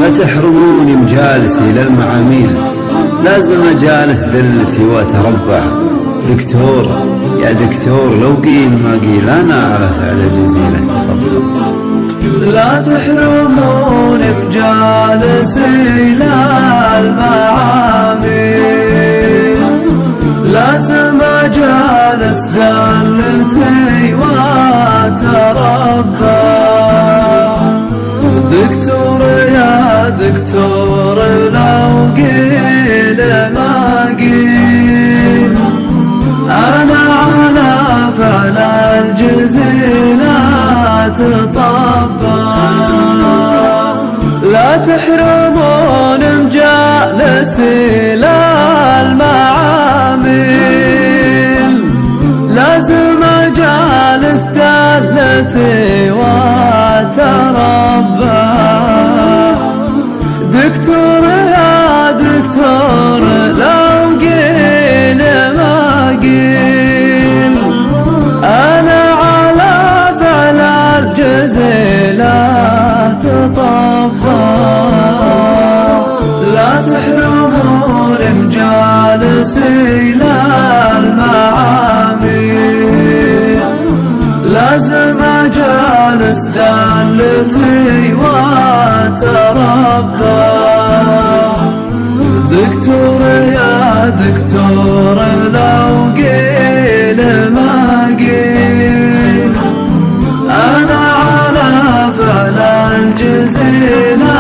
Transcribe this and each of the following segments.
لا تحرموني مجالسي للمعاميل، لازم أجالس دلتي وأتربع. دكتور يا دكتور لو قيل ما قيل أنا على فعل جزيلة تطبع. لا تحرموني مجالسي للمعاميل، لازم أجالس دلتي وأتربع. دكتور يا دكتور لو قيل ما قيل أنا على فعل الجزيلات طبع. لا تحرمون مجالسي للمعاميل، لازم أجالس دلتي وأتربع. دكتور يا دكتور لو قيل ما قيل أنا على فعل الجزيلات طبع. لا تحرمون مجالسي للمعاميل، لازم أجالس دلتي وأتربع. دكتور يا دكتور لو قيل ما قيل أنا على فعل الجزيلات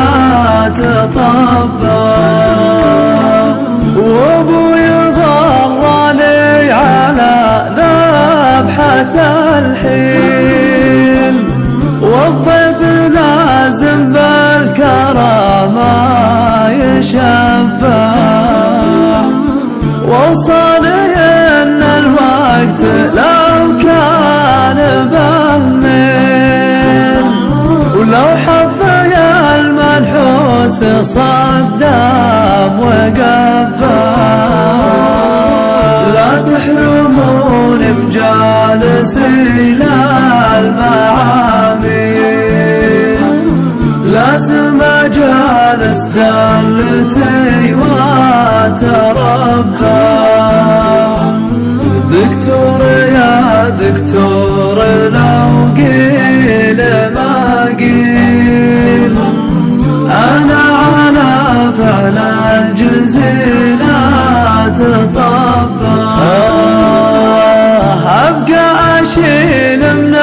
طبع. وأبوي ضرني على ذبحة الحين، والضيف لازم بالكرامة يشبع. وصاني ان الوقت لو كان بهمل، ولو حظي المنحوس صدام وقبع. لا تحرمون مجالسي للمعاميل، لازم أجالس دلتي وأتربع. دكتور يا دكتور لو قيل ما قيل أنا على فعل الجزيلات طبع. أبقى أشيل من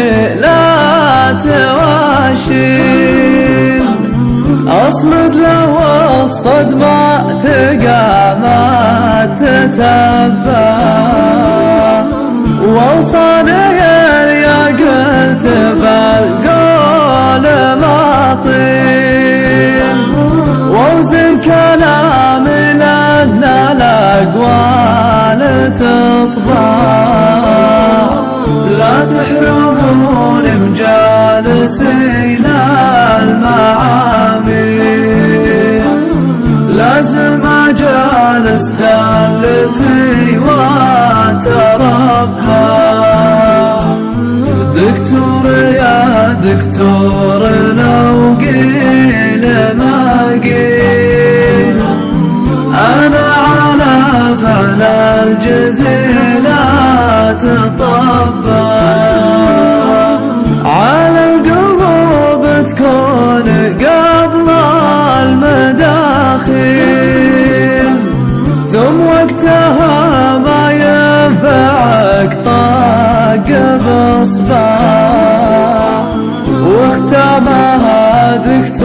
الثقيلات وأشيل، أصمد لو الصدمة تقامت تتبع. ووصاني يا قلت بالقول ما طيل، ووزن كلامي لأن الأقوال تطبع. لا تحرمون مجالسي للمعاميل، لازم أجالس دلتي وأتربع. دكتور يا دكتور لو قيل ما قيل أنا على فعل الجزيلات طبع. على القلوب تكون قبل المداخيل، ثم وقتها ما ينفعك طاق بصباح. واختامها دكتور